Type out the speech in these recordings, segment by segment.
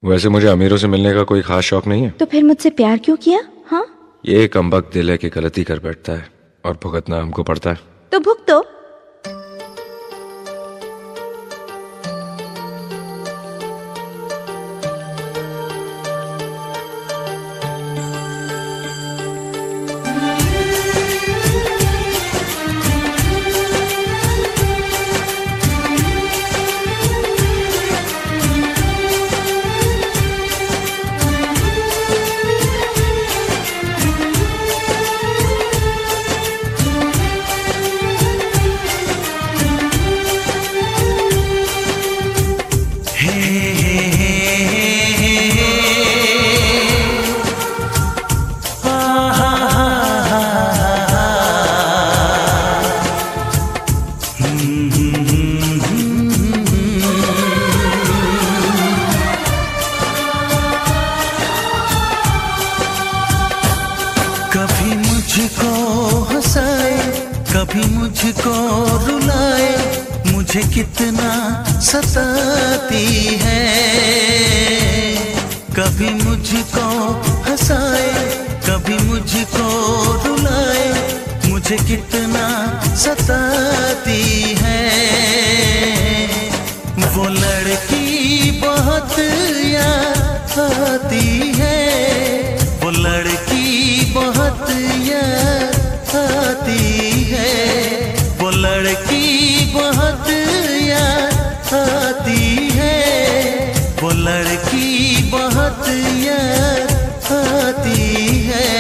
वैसे मुझे अमीरों से मिलने का कोई खास शौक नहीं है। तो फिर मुझसे प्यार क्यों किया? हाँ, ये कमबख्त दिल है कि गलती कर बैठता है और भुगतना हमको पड़ता है। तो भुगतो। कभी मुझको हंसाए, कभी मुझको रुलाए, मुझे कितना सताती है। कभी मुझको हंसाए, कभी मुझको रुलाए, मुझे कितना सताती है। वो लड़की बहुत याद आती है, वो लड़की बहुत याद आती है, वो लड़की बहुत याद आती है, वो लड़की बहुत याद आती है।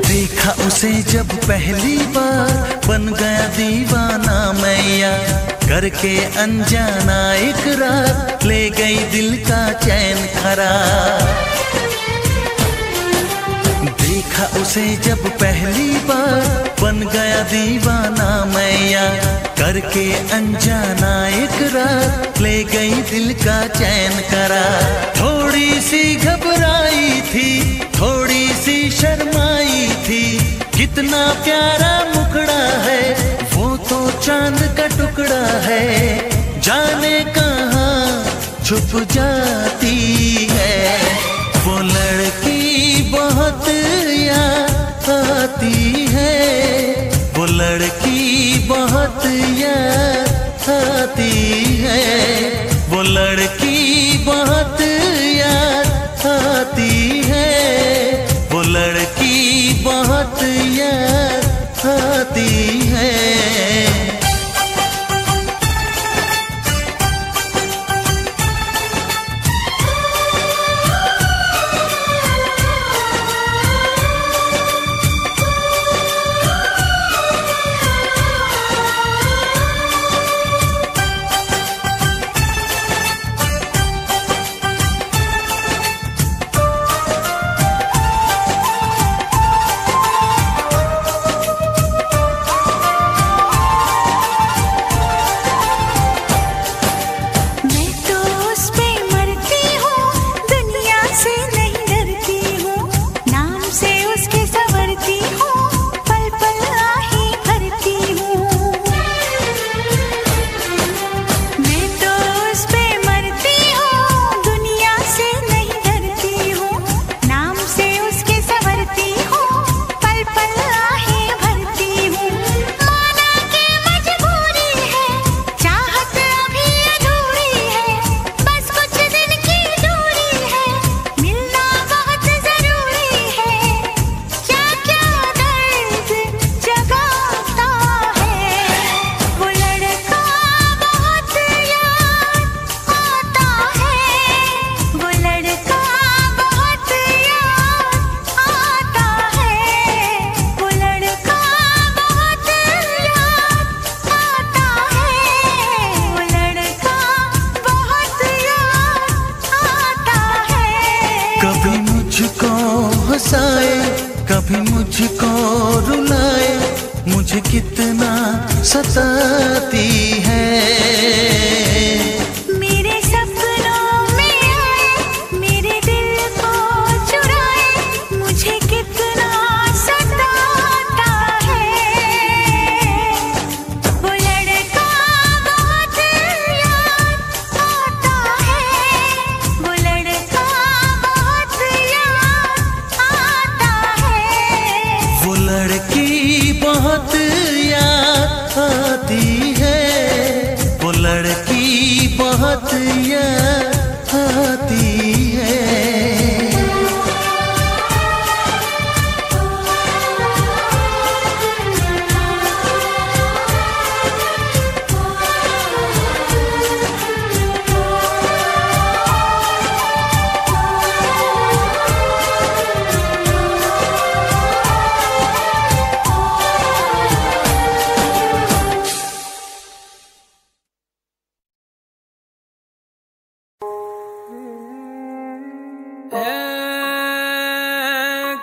देखा उसे जब पहली बार, बन गया दीवाना मैया, करके अनजाना इकरार, ले गई दिल का चैन करार। देखा उसे जब पहली बार, बन गया दीवाना मैया, करके अनजाना इकरार, ले गई दिल का चैन करार। थोड़ी सी घबराई थी, थोड़ी सी शर्माई थी, कितना प्यारा मुखड़ा है, वो तो चांद का टुकड़ा है, जाने कहाँ छुप जाती है। वो लड़की बहुत याद आती है, वो लड़की बहुत याद आती है, वो लड़की बहुत याद आती है, वो लड़की बहुत याद आती है। कभी मुझको रुलाए, मुझे कितना सताती है। मेरे सपनों में आए, मेरे दिल को चुराए, मुझे कितना सताता है। वो लड़का बहुत याद आता है, वो लड़का बहुत याद आता है। वो लड़की बहुत याद आती है, वो लड़की बहुत याद आती है।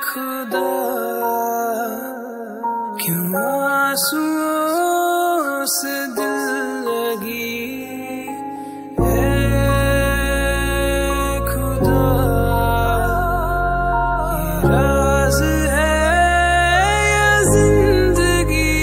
खुदा क्यों आंसुओं से दिल लगी, खुदा ये राज है या जिंदगी।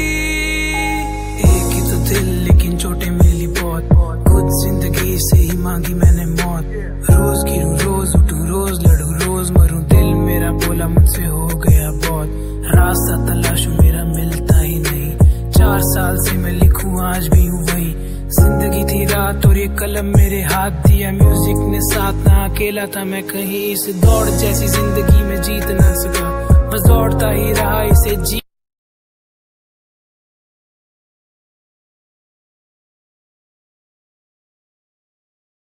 एक ही तो दिल लेकिन चोटें मिली बहुत, खुद जिंदगी से ही मांगी मैंने मौत। रोज गिरूं रोज उठूं रोज लड़ूं रोज मरूं, दिल मेरा बोला मुझसे हो गया बहुत। रास्ता तलाशूं मेरा मिलता ही नहीं, 4 साल से मैं लिखूं आज भी हूँ वही। जिंदगी थी रात और ये कलम मेरे हाथ दिया म्यूजिक ने साथ, ना अकेला था मैं कहीं। इस दौड़ जैसी जिंदगी में जीत न सका, बस दौड़ता ही रहा इसे जी।